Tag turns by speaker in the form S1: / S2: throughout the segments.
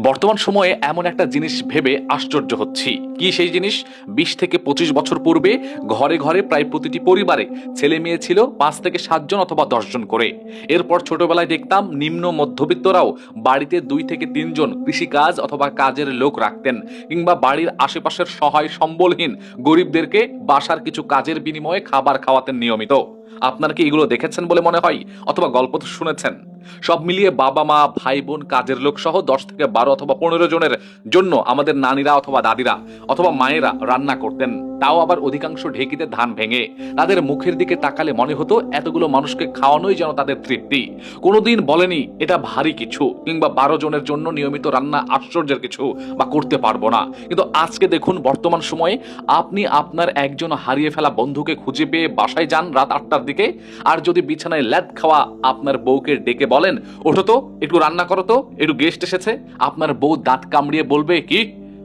S1: বর্তমান সময়ে এমন একটা জিনিস ভেবে আশ্চর্য হচ্ছি। কি সেই জিনিস? ২০ থেকে ২৫ বছর পূর্বে ঘরে ঘরে প্রায় প্রতিটি পরিবারে ছেলে মেয়ে ছিল ৫ থেকে ৭ জন অথবা ১০ জন করে। এরপর ছোটবেলায় দেখতাম নিম্ন মধ্যবিত্তরাও বাড়িতে ২ থেকে ৩ জন কৃষিকাজ অথবা কাজের লোক রাখতেন, কিংবা বাড়ির আশেপাশের সহায় সম্বলহীন গরিবদেরকে বাসার কিছু কাজের বিনিময়ে খাবার খাওয়াতেন নিয়মিত। আপনারা কি এগুলো দেখেছেন বলে মনে হয়, অথবা গল্প তো শুনেছেন? সব মিলিয়ে বাবা মা ভাই বোন কাজের লোক সহ ১০ থেকে ১২ অথবা ১৫ জনের জন্য আমাদের নানীরা অথবা দাদিরা অথবা মায়েরা রান্না করতেন, তাও আবার অধিকাংশ ঢেকিতে ধান ভেঙে। তাদের মুখের দিকে তাকালে মনে হতো এতগুলো মানুষকে খাওয়ানোই যেন তাদের তৃপ্তি। কোনোদিন বলেনি এটা ভারী কিছু, কিংবা ১২ জনের জন্য নিয়মিত রান্না আশ্চর্যের কিছু বা করতে পারবো না। কিন্তু আজকে দেখুন, বর্তমান সময়ে আপনি আপনার একজন হারিয়ে ফেলা বন্ধুকে খুঁজে পেয়ে বাসায় যান রাত ৮টার দিকে, আর যদি বিছানায় ল্যাদ খাওয়া আপনার বউকে ডেকে বলেন, ওঠো তো একটু রান্না করো তো, একটু গেস্ট এসেছে, আপনার বউ দাঁত কামড়িয়ে বলবে, কি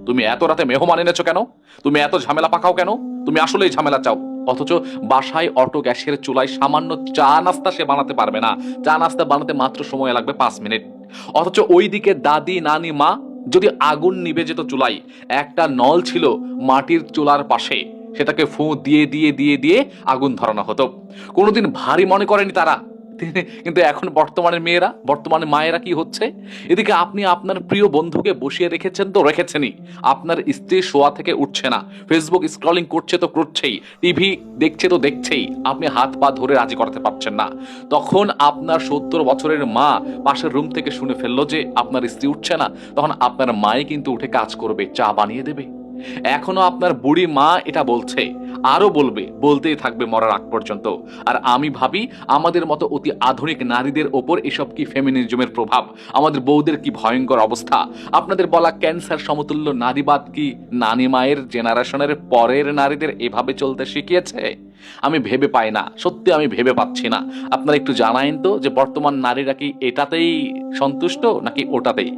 S1: তুমি এত রাতে মেহমান এনেছো কেন? তুমি এত ঝামেলা পাকাও কেন? তুমি আসলেই ঝামেলা চাও। অথচ বাসায় অটো গ্যাসের চুলায় সামান্য চা নাস্তা সে বানাতে পারবে না। চা নাস্তা বানাতে মাত্র সময় লাগবে ৫ মিনিট। অথচ ওইদিকে দাদি নানি মা, যদি আগুন নিভে যেত চুলায়, একটা নল ছিল মাটির চুলার পাশে, সেটাকে ফু দিয়ে দিয়ে দিয়ে দিয়ে আগুন ধরানো হতো। কোনোদিন ভারী মনে করেনি তারা। কিন্তু এখন বর্তমানের মেয়েরা, বর্তমানে মায়েরা কি হচ্ছে? এদিকে আপনি আপনার প্রিয় বন্ধুকে বসিয়ে রেখেছেন তো রেখেছেনই, আপনার স্ত্রী শোয়া থেকে উঠছে না, ফেসবুক স্ক্রলিং করছে তো করছেই, টিভি দেখছে তো দেখছেই, আপনি হাত পা ধরে রাজি করাতে পারছেন না। তখন আপনার ৭০ বছরের মা পাশের রুম থেকে শুনে ফেললো যে আপনার স্ত্রী উঠছে না, তখন আপনার মাই কিন্তু উঠে কাজ করবে, চা বানিয়ে দেবে। এখনো আপনার বুড়ি মা এটা বলছে, আরো বলবে, বলতেই থাকবে মরার আগ পর্যন্ত। আর আমি ভাবি, আমাদের মতো অতি আধুনিক নারীদের ওপর এসব কি ফেমিনিজমের প্রভাব? আমাদের বউদের কি ভয়ঙ্কর অবস্থা? আপনাদের বলা ক্যান্সার সমতুল্য নারীবাদ কি নানি মায়ের জেনারেশনের পরের নারীদের এভাবে চলতে শিখিয়েছে? আমি ভেবে পাই না, সত্যি আমি ভেবে পাচ্ছি না। আপনারা একটু জানাইন তো যে বর্তমান নারীরা কি এটাতেই সন্তুষ্ট নাকি ওটাতেই?